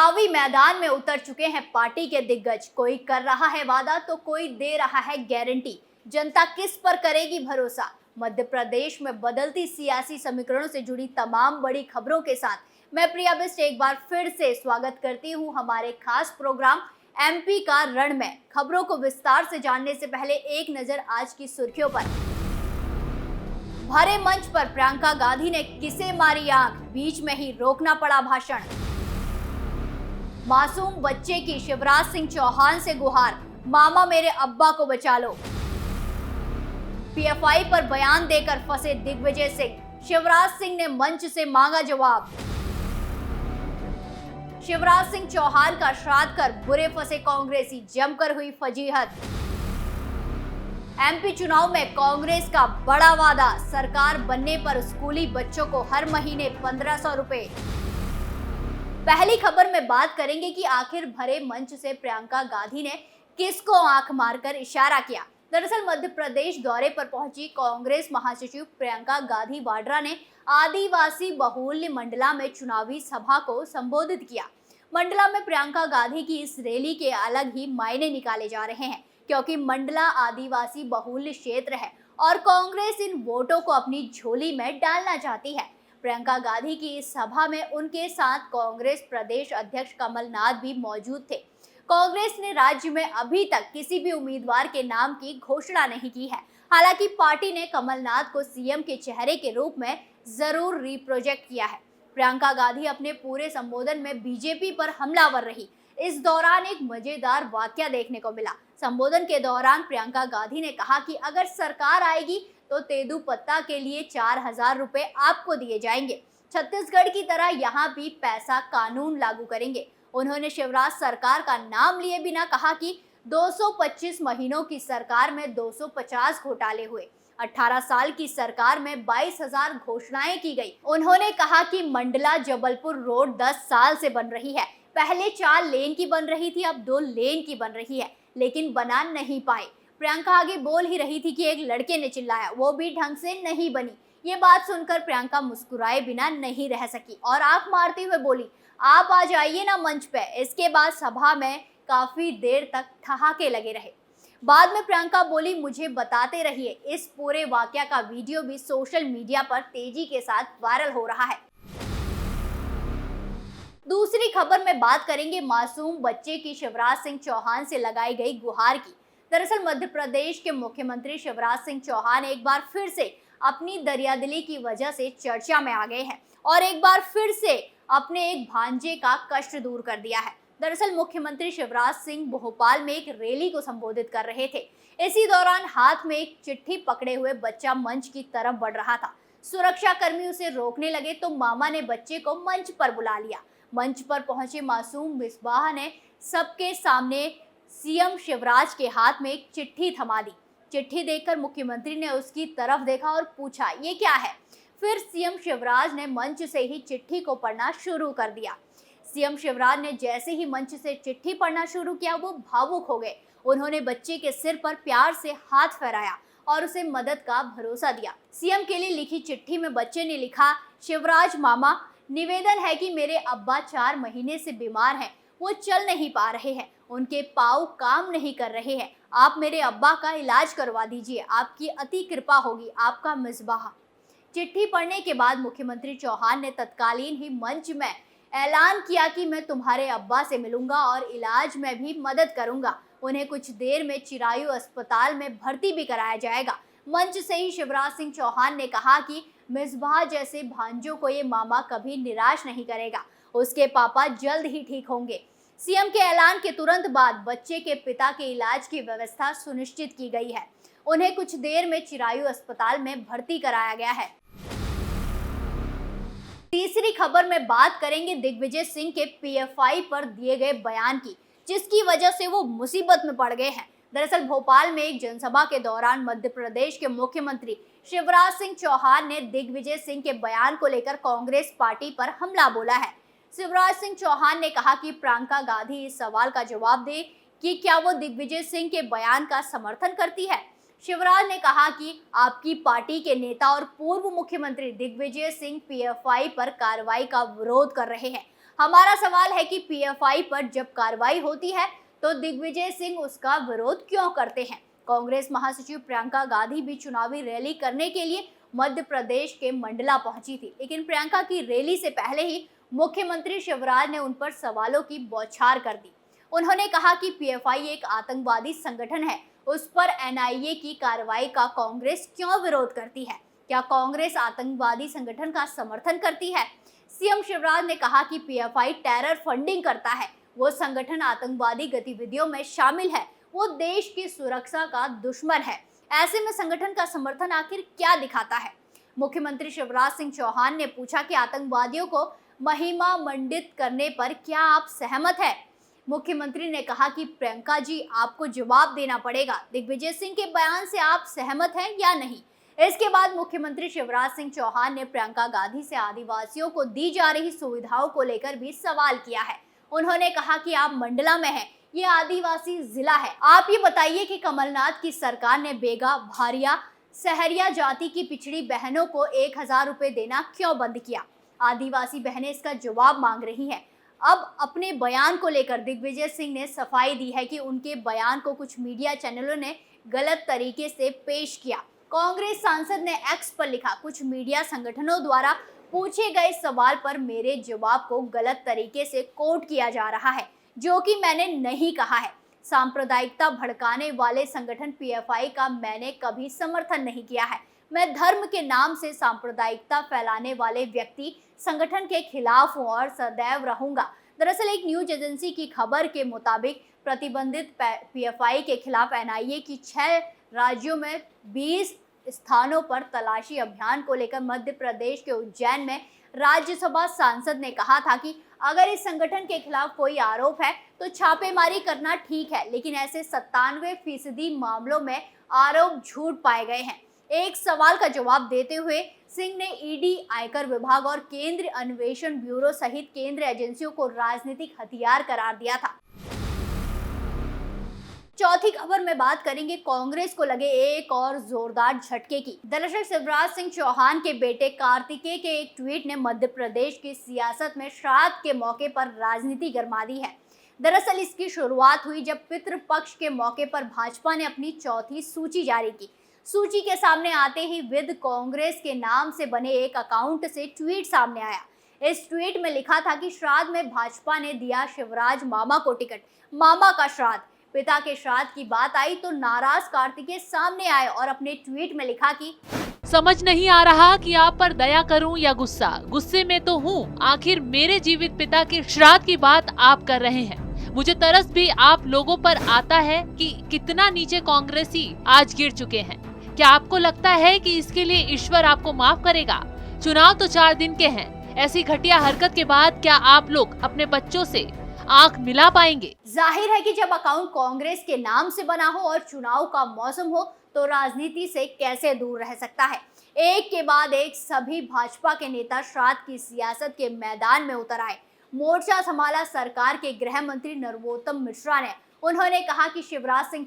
चुनावी मैदान में उतर चुके हैं पार्टी के दिग्गज। कोई कर रहा है वादा तो कोई दे रहा है गारंटी। जनता किस पर करेगी भरोसा? मध्य प्रदेश में बदलती सियासी समीकरणों से जुड़ी तमाम बड़ी खबरों के साथ मैं प्रिया बिष्ट एक बार फिर से स्वागत करती हूं हमारे खास प्रोग्राम एमपी का रण में। खबरों को विस्तार से जानने से पहले एक नजर आज की सुर्खियों पर। भरे मंच पर प्रियंका गांधी ने किसे मारी आंख, बीच में ही रोकना पड़ा भाषण। मासूम बच्चे की शिवराज सिंह चौहान से गुहार, मामा मेरे अब्बा को बचा लो। पीएफआई पर बयान देकर फंसे दिग्विजय सिंह, शिवराज सिंह ने मंच से मांगा जवाब। शिवराज सिंह चौहान का श्राद्ध कर बुरे फंसे कांग्रेसी, जमकर हुई फजीहत। एमपी चुनाव में कांग्रेस का बड़ा वादा, सरकार बनने पर स्कूली बच्चों को हर महीने 1500 रुपए। पहली खबर में बात करेंगे कि आखिर भरे मंच से प्रियंका गांधी ने किसको आंख मारकर इशारा किया। दरअसल मध्य प्रदेश दौरे पर पहुंची कांग्रेस महासचिव प्रियंका गांधी वाड्रा ने आदिवासी बहुल्य मंडला में चुनावी सभा को संबोधित किया। मंडला में प्रियंका गांधी की इस रैली के अलग ही मायने निकाले जा रहे हैं, क्योंकि मंडला आदिवासी बहुल्य क्षेत्र है और कांग्रेस इन वोटों को अपनी झोली में डालना चाहती है। प्रियंका गांधी की इस सभा में उनके साथ कांग्रेस प्रदेश अध्यक्ष कमलनाथ भी मौजूद थे। कांग्रेस ने राज्य में अभी तक किसी भी उम्मीदवार के नाम की घोषणा नहीं की है। हालांकि पार्टी ने कमलनाथ को सीएम के चेहरे के रूप में जरूर रिप्रोजेक्ट किया है। प्रियंका गांधी अपने पूरे संबोधन में बीजेपी पर हमलावर रही। इस दौरान एक मजेदार वाकया देखने को मिला। संबोधन के दौरान प्रियंका गांधी ने कहा कि अगर सरकार आएगी तो तेंदुपत्ता के लिए 4000 रुपए आपको दिए जाएंगे। छत्तीसगढ़ की तरह यहाँ भी पैसा कानून लागू करेंगे। उन्होंने शिवराज सरकार का नाम लिए बिना कहा कि 225 महीनों की सरकार में 250 घोटाले हुए, 18 साल की सरकार में 22,000 घोषणाएं की गई। उन्होंने कहा कि मंडला जबलपुर रोड 10 साल से बन रही है। पहले 4 लेन की बन रही थी, अब 2 लेन की बन रही है, लेकिन बना नहीं पाए। प्रियंका आगे बोल ही रही थी कि एक लड़के ने चिल्लाया, वो भी ढंग से नहीं बनी। ये बात सुनकर प्रियंका मुस्कुराए बिना नहीं रह सकी और आंख मारते हुए बोली, आप आ जाइए ना मंच पे। इसके बाद सभा में काफी देर तक ठहाके लगे रहे। बाद में प्रियंका बोली, मुझे बताते रहिए। इस पूरे वाकया का वीडियो भी सोशल मीडिया पर तेजी के साथ वायरल हो रहा है। दूसरी खबर में बात करेंगे मासूम बच्चे की शिवराज सिंह चौहान से लगाई गई गुहार की। दरअसल मध्य प्रदेश के मुख्यमंत्री शिवराज सिंह चौहान एक बार फिर से अपनी दरियादिली की वजह से चर्चा में आ गए हैं और एक बार फिर से अपने एक भांजे का कष्ट दूर कर दिया है। दरअसल मुख्यमंत्री शिवराज सिंह भोपाल में एक रैली को संबोधित कर रहे थे। इसी दौरान हाथ में एक चिट्ठी पकड़े हुए बच्चा मंच की तरफ बढ़ रहा था। सुरक्षा कर्मी उसे रोकने लगे तो मामा ने बच्चे को मंच पर बुला लिया। मंच पर पहुंचे मासूम मिसबाह ने सबके सामने सीएम शिवराज के हाथ में एक चिट्ठी थमा दी। चिट्ठी देखकर मुख्यमंत्री ने उसकी तरफ देखा और पूछा, ये क्या है? फिर सीएम शिवराज ने मंच से ही चिट्ठी को पढ़ना शुरू कर दिया। सीएम शिवराज ने जैसे ही मंच से चिट्ठी पढ़ना शुरू किया, वो भावुक हो गए। उन्होंने बच्चे के सिर पर प्यार से हाथ फेराया और उसे मदद का भरोसा दिया। सीएम के लिए लिखी चिट्ठी में बच्चे ने लिखा, शिवराज मामा, निवेदन है कि मेरे अब्बा 4 महीने से बीमार हैं। वो चल नहीं पा रहे हैं, उनके पाँव काम नहीं कर रहे हैं। आप मेरे अब्बा का इलाज करवा दीजिए, आपकी अति कृपा होगी। आपका मिसबाह। चिट्ठी पढ़ने के बाद मुख्यमंत्री चौहान ने तत्कालीन ही मंच में ऐलान किया कि मैं तुम्हारे अब्बा से मिलूंगा और इलाज में भी मदद करूंगा। उन्हें कुछ देर में चिरायु अस्पताल में भर्ती भी कराया जाएगा। मंच से ही शिवराज सिंह चौहान ने कहा कि मिसबाह जैसे भांजों को ये मामा कभी निराश नहीं करेगा। उसके पापा जल्द ही ठीक होंगे। सीएम के ऐलान के तुरंत बाद बच्चे के पिता के इलाज की व्यवस्था सुनिश्चित की गई है। उन्हें कुछ देर में चिरायु अस्पताल में भर्ती कराया गया है। तीसरी खबर में बात करेंगे दिग्विजय सिंह के पीएफआई पर दिए गए बयान की, जिसकी वजह से वो मुसीबत में पड़ गए हैं। दरअसल भोपाल में एक जनसभा के दौरान मध्य प्रदेश के मुख्यमंत्री शिवराज सिंह चौहान ने दिग्विजय सिंह के बयान को लेकर कांग्रेस पार्टी पर हमला बोला है। शिवराज सिंह चौहान ने कहा कि प्रियंका गांधी इस सवाल का जवाब दे कि क्या वो दिग्विजय सिंह के बयान का समर्थन करती है। शिवराज ने कहा कि आपकी पार्टी के नेता और पूर्व मुख्यमंत्री दिग्विजय सिंह पीएफआई पर कार्रवाई का विरोध कर रहे हैं। हमारा सवाल है कि पीएफआई पर जब कार्रवाई होती है तो दिग्विजय सिंह उसका विरोध क्यों करते हैं। कांग्रेस महासचिव प्रियंका गांधी भी चुनावी रैली करने के लिए मध्य प्रदेश के मंडला पहुंची थी, लेकिन प्रियंका की रैली से पहले ही मुख्यमंत्री शिवराज ने उन पर सवालों की बौछार कर दी। उन्होंने कहा कि पीएफआई एक आतंकवादी संगठन है, उस पर एनआईए की कार्रवाई का कांग्रेस क्यों विरोध करती है। क्या कांग्रेस आतंकवादी संगठन का समर्थन करती है। सीएम शिवराज ने कहा कि पीएफआई टेरर फंडिंग करता है, वो संगठन आतंकवादी गतिविधियों में शामिल है, वो देश की सुरक्षा का दुश्मन है। ऐसे में संगठन का समर्थन आखिर क्या दिखाता है। मुख्यमंत्री शिवराज सिंह चौहान ने पूछा कि आतंकवादियों को महिमा मंडित करने पर क्या आप सहमत हैं। मुख्यमंत्री ने कहा कि प्रियंका जी, आपको जवाब देना पड़ेगा, दिग्विजय सिंह के बयान से आप सहमत हैं या नहीं। इसके बाद मुख्यमंत्री शिवराज सिंह चौहान ने प्रियंका गांधी से आदिवासियों को दी जा रही सुविधाओं को लेकर भी सवाल किया है। उन्होंने कहा कि आप मंडला में हैं, ये आदिवासी जिला है, आप ये बताइए कि कमलनाथ की सरकार ने बेगा, भारिया, सहरिया जाति की पिछड़ी बहनों को 1000 रुपए देना क्यों बंद किया। आदिवासी बहनें इसका जवाब मांग रही हैं। अब अपने बयान को लेकर दिग्विजय सिंह ने सफाई दी है कि उनके बयान को कुछ मीडिया चैनलों ने गलत तरीके से पेश किया। कांग्रेस सांसद ने एक्स पर लिखा, कुछ मीडिया संगठनों द्वारा पूछे गए सवाल पर मेरे जवाब को गलत तरीके से कोट किया जा रहा है, जो कि मैंने नहीं कहा है। सांप्रदायिकता भड़काने वाले संगठन पीएफआई का मैंने कभी समर्थन नहीं किया है। मैं धर्म के नाम से सांप्रदायिकता फैलाने वाले व्यक्ति संगठन के खिलाफ हूं और सदैव रहूंगा। दरअसल एक न्यूज एजेंसी की खबर के मुताबिक प्रतिबंधित पीएफआई के खिलाफ एनआईए की 6 राज्यों में 20 स्थानों पर तलाशी अभियान को लेकर मध्य प्रदेश के उज्जैन में राज्यसभा सांसद ने कहा था कि अगर इस संगठन के खिलाफ कोई आरोप है तो छापेमारी करना ठीक है, लेकिन ऐसे 97% मामलों में आरोप झूठ पाए गए हैं। एक सवाल का जवाब देते हुए सिंह ने ईडी, आयकर विभाग और केंद्रीय अन्वेषण ब्यूरो सहित केंद्रीय एजेंसियों को राजनीतिक हथियार करार दिया था। चौथी खबर में बात करेंगे कांग्रेस को लगे एक और जोरदार झटके की। दरअसल शिवराज सिंह चौहान के बेटे कार्तिकेय के एक ट्वीट ने मध्य प्रदेश की सियासत में श्राद्ध के मौके पर राजनीति गरमा दी है। दरअसल इसकी शुरुआत हुई जब पितृपक्ष के मौके पर भाजपा ने अपनी चौथी सूची जारी की। सूची के सामने आते ही विद कांग्रेस के नाम से बने एक अकाउंट से ट्वीट सामने आया। इस ट्वीट में लिखा था कि श्राद्ध में भाजपा ने दिया शिवराज मामा को टिकट, मामा का श्राद्ध। पिता के श्राद्ध की बात आई तो नाराज कार्तिकेय सामने आए और अपने ट्वीट में लिखा कि समझ नहीं आ रहा कि आप पर दया करूं या गुस्सा, गुस्से में तो हूं। आखिर मेरे जीवित पिता के श्राद्ध की बात आप कर रहे हैं। मुझे तरस भी आप लोगों पर आता है कि कितना नीचे कांग्रेसी आज गिर चुके हैं। क्या आपको लगता है कि इसके लिए ईश्वर आपको माफ करेगा? चुनाव तो 4 दिन के हैं। ऐसी घटिया हरकत के बाद क्या आप लोग अपने बच्चों से आंख मिला पाएंगे? जाहिर है कि जब अकाउंट कांग्रेस के नाम से बना हो और चुनाव का मौसम हो तो राजनीति से कैसे दूर रह सकता है। एक के बाद एक सभी भाजपा के नेता श्राद्ध की सियासत के मैदान में उतर आए। मोर्चा संभाला सरकार के गृह मंत्री नरोत्तम मिश्रा ने। उन्होंने कहा कि शिवराज सिंह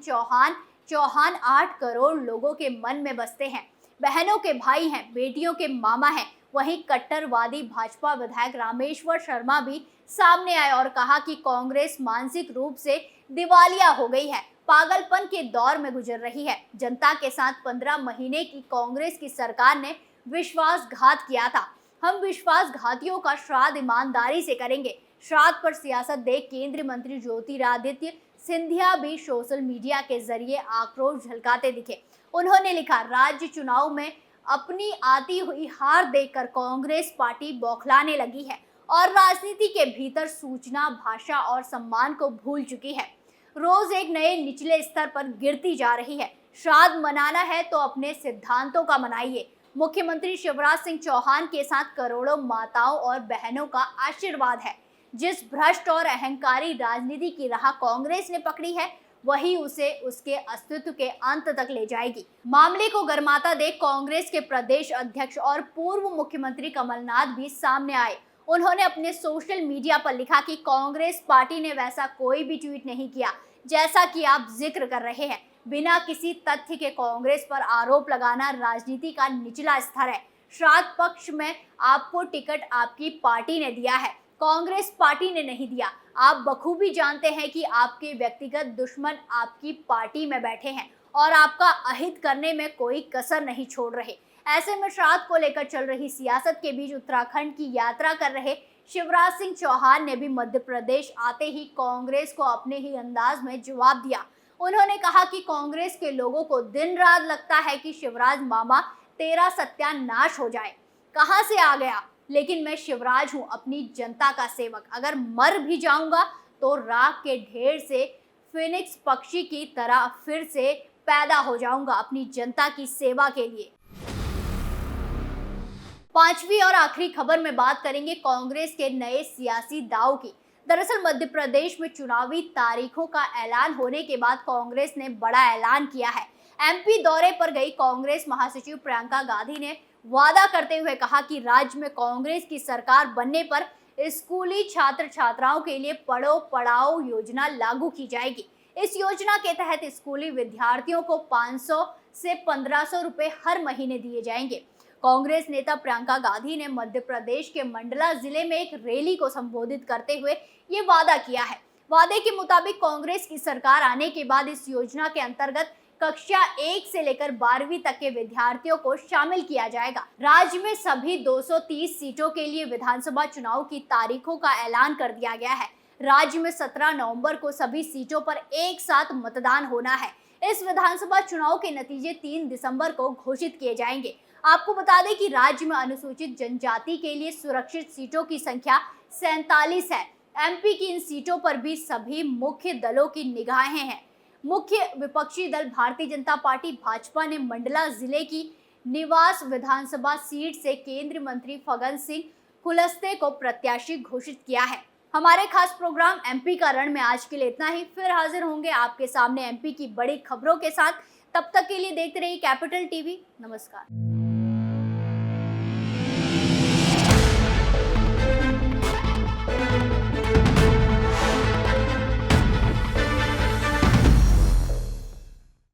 चौहान 8 करोड़ लोगों के मन में बसते हैं, बहनों के भाई हैं, बेटियों के मामा हैं। वहीं कट्टरवादी भाजपा विधायक रामेश्वर शर्मा भी सामने आए और कहा कि कांग्रेस मानसिक रूप से दिवालिया हो गई है, पागलपन के दौर में गुजर रही है। जनता के साथ 15 महीने की कांग्रेस की सरकार ने विश्वासघात किया था। हम विश्वासघातियों का श्राद्ध ईमानदारी से करेंगे। श्राद्ध पर सियासत देख केंद्रीय मंत्री ज्योतिरादित्य सिंधिया भी सोशल मीडिया के जरिए आक्रोश झलकाते दिखे। उन्होंने लिखा, राज्य चुनाव में अपनी आती हुई हार देखकर कांग्रेस पार्टी बौखलाने लगी है और राजनीति के भीतर सूचना, भाषा और सम्मान को भूल चुकी है। रोज एक नए निचले स्तर पर गिरती जा रही है। श्राद्ध मनाना है तो अपने सिद्धांतों का मनाइए। मुख्यमंत्री शिवराज सिंह चौहान के साथ करोड़ों माताओं और बहनों का आशीर्वाद है। जिस भ्रष्ट और अहंकारी राजनीति की राह कांग्रेस ने पकड़ी है, वही उसे उसके अस्तित्व के अंत तक ले जाएगी। मामले को गर्माता देख कांग्रेस के प्रदेश अध्यक्ष और पूर्व मुख्यमंत्री कमलनाथ भी सामने आए। उन्होंने अपने सोशल मीडिया पर लिखा कि कांग्रेस पार्टी ने वैसा कोई भी ट्वीट नहीं किया जैसा कि आप जिक्र कर रहे हैं। बिना किसी तथ्य के कांग्रेस पर आरोप लगाना राजनीति का निचला स्तर है। श्राद्ध पक्ष में आपको टिकट आपकी पार्टी ने दिया है। कांग्रेस पार्टी ने नहीं दिया। आप बखूबी जानते हैं कि आपके व्यक्तिगत दुश्मन आपकी पार्टी में बैठे हैं और आपका अहित करने में कोई कसर नहीं छोड़ रहे। ऐसे में श्राद्ध को लेकर चल रही सियासत के बीच उत्तराखंड की यात्रा कर रहे शिवराज सिंह चौहान ने भी मध्य प्रदेश आते ही कांग्रेस को अपने ही अंदाज में जवाब दिया। उन्होंने कहा कि कांग्रेस के लोगों को दिन रात लगता है कि शिवराज मामा तेरा सत्यानाश हो जाए। कहां से आ गया, लेकिन मैं शिवराज हूं, अपनी जनता का सेवक। अगर मर भी जाऊंगा तो राख के ढेर से फिनिक्स पक्षी की तरह फिर से पैदा हो जाऊंगा अपनी जनता की सेवा के लिए। पांचवी और आखिरी खबर में बात करेंगे कांग्रेस के नए सियासी दांव की। दरअसल मध्य प्रदेश में चुनावी तारीखों का ऐलान होने के बाद कांग्रेस ने बड़ा ऐलान किया है। एमपी दौरे पर गई कांग्रेस महासचिव प्रियंका गांधी ने वादा करते हुए कहा कि राज्य में कांग्रेस की सरकार बनने पर स्कूली छात्र छात्राओं के लिए पढ़ो पढ़ाओ योजना लागू की जाएगी। इस योजना के तहत स्कूली विद्यार्थियों को 500 से 1500 रुपए हर महीने दिए जाएंगे। कांग्रेस नेता प्रियंका गांधी ने मध्य प्रदेश के मंडला जिले में एक रैली को संबोधित करते हुए ये वादा किया है। वादे के मुताबिक कांग्रेस की सरकार आने के बाद इस योजना के अंतर्गत कक्षा 1 से लेकर 12वीं तक के विद्यार्थियों को शामिल किया जाएगा। राज्य में सभी 230 सीटों के लिए विधानसभा चुनाव की तारीखों का ऐलान कर दिया गया है। राज्य में 17 नवंबर को सभी सीटों पर एक साथ मतदान होना है। इस विधानसभा चुनाव के नतीजे 3 दिसंबर को घोषित किए जाएंगे। आपको बता दें कि राज्य में अनुसूचित जनजाति के लिए सुरक्षित सीटों की संख्या 47 है। एमपी की इन सीटों पर भी सभी मुख्य दलों की निगाहें हैं। मुख्य विपक्षी दल भारतीय जनता पार्टी भाजपा ने मंडला जिले की निवास विधानसभा सीट से केंद्रीय मंत्री फग्गन सिंह कुलस्ते को प्रत्याशी घोषित किया है। हमारे खास प्रोग्राम एमपी का रण में आज के लिए इतना ही। फिर हाजिर होंगे आपके सामने एमपी की बड़ी खबरों के साथ। तब तक के लिए देखते रहिए कैपिटल टीवी। नमस्कार।